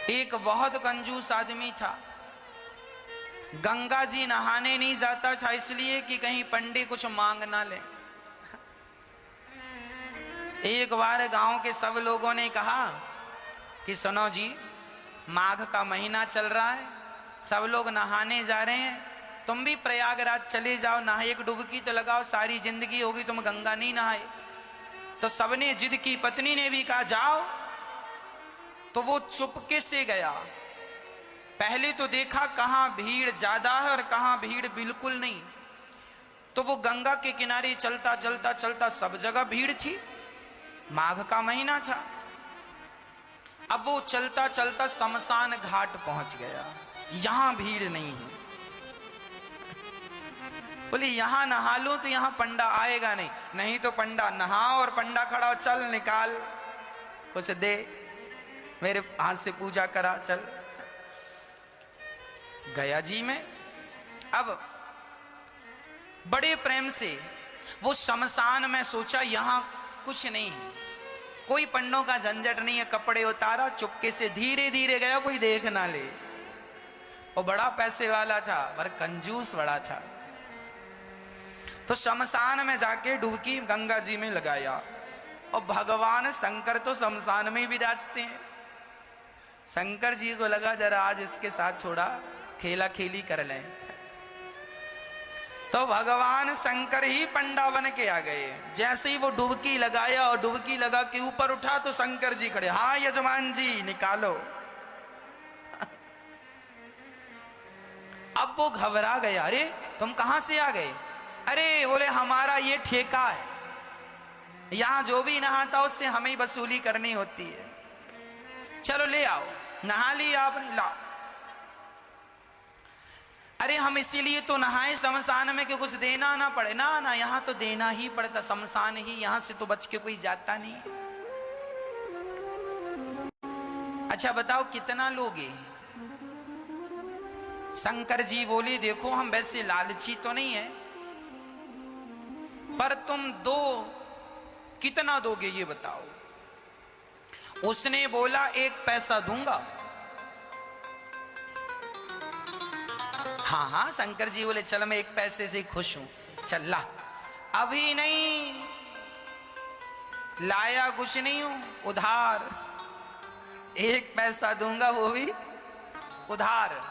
एक बहुत कंजूस आदमी था। गंगा जी नहाने नहीं जाता था इसलिए कि कहीं पंडित कुछ मांग ना ले। एक बार गांव के सब लोगों ने कहा कि सुनो जी, माघ का महीना चल रहा है, सब लोग नहाने जा रहे हैं, तुम भी प्रयागराज चले जाओ, नहा एक डुबकी तो लगाओ, सारी जिंदगी होगी तुम गंगा नहीं नहाए। तो सबने जिद की, पत्नी ने भी कहा जाओ। तो वो चुपके से गया। पहले तो देखा कहां भीड़ ज्यादा है और कहां भीड़ बिल्कुल नहीं। तो वो गंगा के किनारे चलता चलता चलता सब जगह भीड़ थी, माघ का महीना था। अब वो चलता चलता शमशान घाट पहुंच गया, यहां भीड़ नहीं है। बोले यहां नहा लो तो यहां पंडा आएगा नहीं, नहीं तो पंडा नहा और पंडा खड़ा हो, चल निकाल कुछ दे, मेरे हाथ से पूजा करा, चल। गया जी में। अब बड़े प्रेम से वो शमशान में सोचा यहां कुछ नहीं है, कोई पंडों का झंझट नहीं है, कपड़े उतारा, चुपके से धीरे धीरे गया, कोई देख ना ले। वो बड़ा पैसे वाला था पर कंजूस बड़ा था। तो शमशान में जाके डुबकी गंगा जी में लगाया और भगवान शंकर तो शमशान में ही विराजते हैं। शंकर जी को लगा जरा आज इसके साथ थोड़ा खेला खेली कर लें। तो भगवान शंकर ही पंडा बन के आ गए। जैसे ही वो डुबकी लगाया और डुबकी लगा के ऊपर उठा तो शंकर जी खड़े, हाँ यजमान जी निकालो। अब वो घबरा गया, अरे तुम कहां से आ गए? अरे बोले हमारा ये ठेका है, यहां जो भी नहाता उससे हमें वसूली करनी होती है, चलो ले आओ। नहा लिया आपने, लाओ। अरे हम इसीलिए तो नहाए शमशान में कि कुछ देना ना पड़े। ना ना, यहां तो देना ही पड़ता, शमशान ही, यहां से तो बच के कोई जाता नहीं। अच्छा बताओ कितना लोगे? शंकर जी बोले देखो हम वैसे लालची तो नहीं है, पर तुम दो, कितना दोगे ये बताओ? उसने बोला 1 पैसा दूंगा। हाँ हाँ, शंकर जी बोले चल मैं 1 पैसे से खुश हूं, चल ला। अभी नहीं लाया, कुछ नहीं हूं, उधार 1 पैसा दूंगा, वो भी उधार।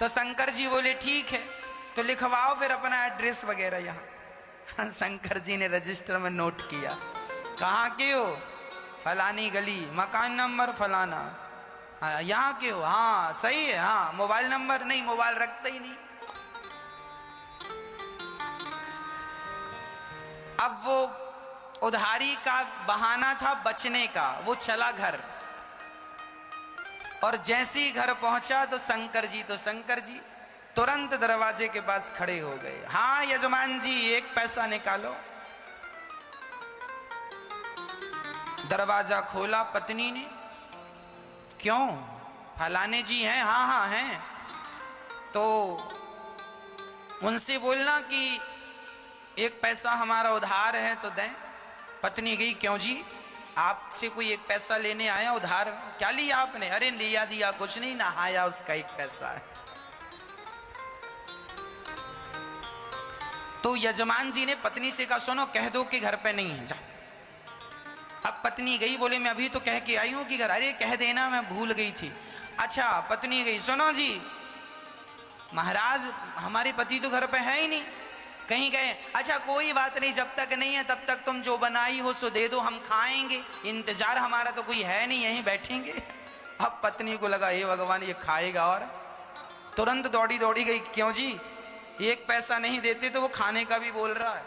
तो शंकर जी बोले ठीक है, तो लिखवाओ फिर अपना एड्रेस वगैरह यहाँ। शंकर जी ने रजिस्टर में नोट किया, कहाँ के हो? फलानी गली, मकान नंबर फलाना। हाँ यहाँ के हो? हाँ सही है। हाँ मोबाइल नंबर? नहीं, मोबाइल रखते ही नहीं। अब वो उधारी का बहाना था बचने का, वो चला घर। और जैसे ही घर पहुंचा तो शंकर जी तुरंत दरवाजे के पास खड़े हो गए। हाँ यजमान जी 1 पैसा निकालो। दरवाजा खोला पत्नी ने, क्यों? फलाने जी हैं? हाँ हाँ हैं। तो उनसे बोलना कि 1 पैसा हमारा उधार है तो दें। पत्नी गई, क्यों जी आपसे कोई 1 पैसा लेने आया उधार? क्या लिया आपने? अरे लिया दिया कुछ नहीं, नहाया उसका 1 पैसा है। तो यजमान जी ने पत्नी से कहा सुनो कह दो कि घर पे नहीं है, जा। अब पत्नी गई, बोले मैं अभी तो कह के आई हूं कि घर। अरे कह देना मैं भूल गई थी। अच्छा पत्नी गई, सुनो जी महाराज हमारे पति तो घर पे है ही नहीं, कहीं गए। अच्छा कोई बात नहीं, जब तक नहीं है तब तक तुम जो बनाई हो सो दे दो, हम खाएंगे, इंतजार हमारा तो कोई है नहीं, यहीं बैठेंगे। अब पत्नी को लगा हे भगवान ये खाएगा, और तुरंत दौड़ी दौड़ी गई, क्यों जी 1 पैसा नहीं देते तो वो खाने का भी बोल रहा है।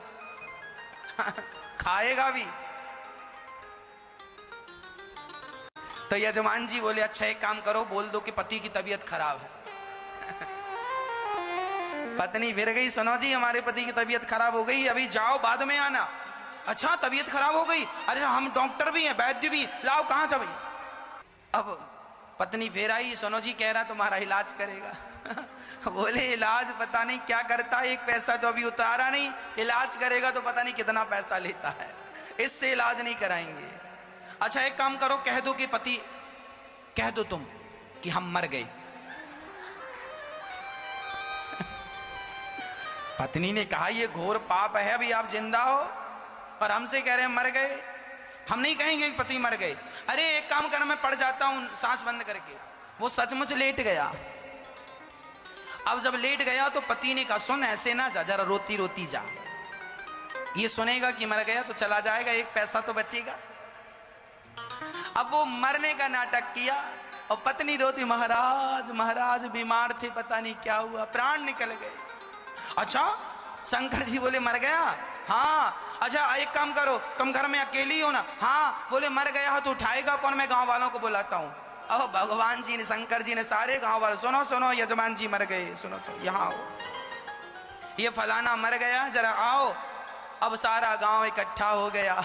खाएगा भी। तो यजमान जी बोले अच्छा एक काम करो, बोल दो कि पति की तबीयत खराब है। पत्नी फिर गई, सुनो जी हमारे पति की तबीयत खराब हो गई, अभी जाओ बाद में आना। अच्छा तबीयत खराब हो गई? अरे हम डॉक्टर भी हैं, वैद्य भी, लाओ कहां था भाई? अब पत्नी फिर आई, सुनो जी कह रहा तुम्हारा इलाज करेगा। बोले इलाज पता नहीं क्या करता है, 1 पैसा तो अभी उतारा नहीं, इलाज करेगा तो पता नहीं कितना पैसा लेता है, इससे इलाज नहीं कराएंगे। अच्छा एक काम करो, कह दो कि पति, कह दो तुम कि हम मर गए। पत्नी ने कहा ये घोर पाप है, अभी आप जिंदा हो और हमसे कह रहे हैं मर गए। हम नहीं कहेंगे कि पति मर गए। अरे एक काम कर, मैं पड़ जाता हूं सांस बंद करके। वो सचमुच लेट गया। अब जब लेट गया तो पति ने कहा सुन ऐसे ना जा, जरा रोती रोती जा। ये सुनेगा कि मर गया तो चला जाएगा, एक पैसा तो बचेगा। अब वो मरने का नाटक किया और पत्नी रोती, महाराज महाराज बीमार थे, पता नहीं क्या हुआ, प्राण निकल गए। अच्छा, शंकर जी बोले मर गया? हाँ। अच्छा एक काम करो, तुम घर में अकेली हो ना? हाँ। बोले मर गया हो तो उठाएगा कौन? मैं गांव वालों को बुलाता हूँ। अब भगवान जी ने, शंकर जी ने सारे गांव वाले, सुनो सुनो यजमान जी मर गए, सुनो सुनो यहाँ आओ, ये फलाना मर गया, जरा आओ। अब सारा गांव इकट्ठा हो गया।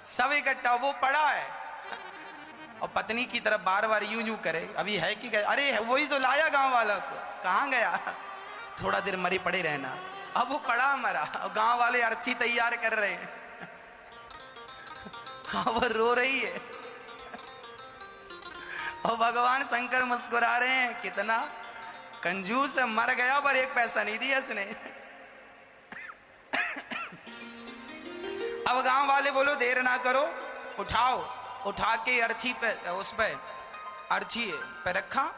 सब इकट्ठा, वो पड़ा है और पत्नी की तरफ बार बार यूं यूं करे, अभी है कि गया? अरे वही तो लाया गांव वालों को। कहाँ गया? थोड़ा देर मरे पड़े रहना। अब वो पड़ा मरा और गांव वाले अर्थी तैयार कर रहे हैं। हाँ वो रो रही है और भगवान शंकर मुस्कुरा रहे हैं, कितना कंजूस है, मर गया पर एक पैसा नहीं दिया इसने। अब गांव वाले बोलो देर ना करो, उठाओ। उठा के अर्थी पे, उस पे अर्थी पे रखा।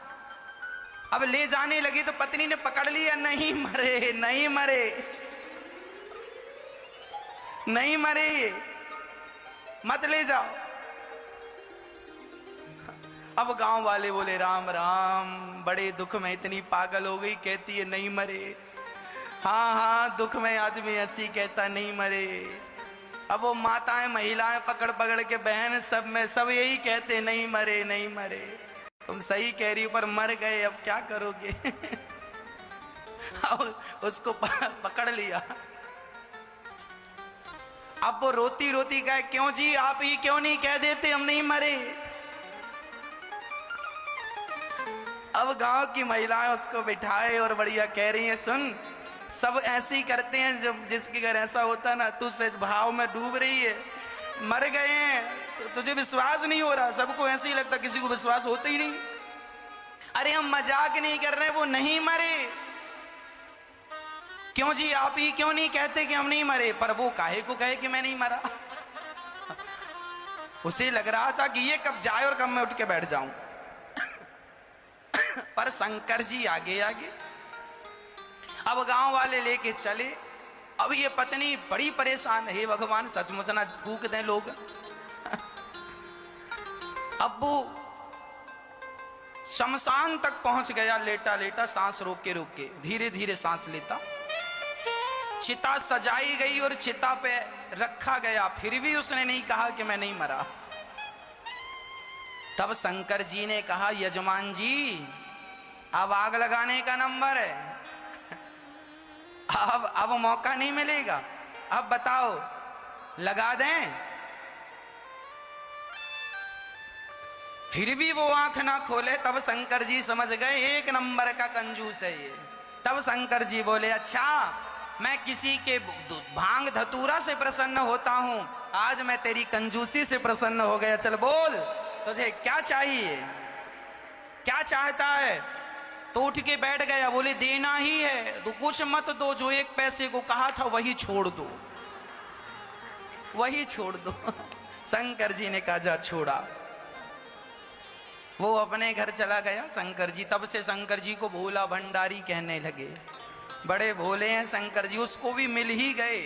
अब ले जाने लगी तो पत्नी ने पकड़ लिया, नहीं मरे नहीं मरे नहीं मरे, मत ले जाओ। अब गांव वाले बोले राम राम, बड़े दुख में इतनी पागल हो गई, कहती है नहीं मरे। हाँ हाँ, दुख में आदमी ऐसी कहता नहीं मरे। अब वो माताएं महिलाएं पकड़ पकड़ के, बहन सब में सब यही कहते नहीं मरे नहीं मरे। तुम सही कह रही हो पर मर गए, अब क्या करोगे? अब उसको पकड़ लिया। अब वो रोती रोती कहे, क्यों जी आप ही क्यों नहीं कह देते हम नहीं मरे? अब गांव की महिलाएं उसको बिठाए और बढ़िया कह रही हैं, सुन सब ऐसे ही करते हैं, जब जिसके घर ऐसा होता ना, तू सच भाव में डूब रही है, मर गए हैं तो तुझे विश्वास नहीं हो रहा। सबको ऐसे ही लगता, किसी को विश्वास होता ही नहीं। अरे हम मजाक नहीं कर रहे, वो नहीं मरे। क्यों जी आप ही क्यों नहीं कहते कि हम नहीं मरे? पर वो काहे को कहे कि मैं नहीं मरा? उसे लग रहा था कि ये कब जाए और कब मैं उठ के बैठ जाऊं। पर शंकर जी आगे आगे। अब गांव वाले लेके चले। अब ये पत्नी बड़ी परेशान है, भगवान सचमुच ना फूक दें लोग। अब वो शमशान तक पहुंच गया, लेटा लेटा सांस रोक के धीरे धीरे सांस लेता। चिता सजाई गई और चिता पे रखा गया, फिर भी उसने नहीं कहा कि मैं नहीं मरा। तब शंकर जी ने कहा, यजमान जी अब आग लगाने का नंबर है, अब मौका नहीं मिलेगा, अब बताओ लगा दें? फिर भी वो आंख ना खोले। तब शंकर जी समझ गए एक नंबर का कंजूस है ये। तब शंकर जी बोले, अच्छा मैं किसी के भांग धतूरा से प्रसन्न होता हूं, आज मैं तेरी कंजूसी से प्रसन्न हो गया। चल बोल तुझे क्या चाहिए, क्या चाहता है? तो उठ के बैठ गया। बोले देना ही है तो कुछ मत दो, जो एक पैसे को कहा था वही छोड़ दो, वही छोड़ दो। शंकर जी ने कहा जा छोड़ा। वो अपने घर चला गया शंकर जी। तब से शंकर जी को भोला भंडारी कहने लगे, बड़े भोले हैं शंकर जी। उसको भी मिल ही गए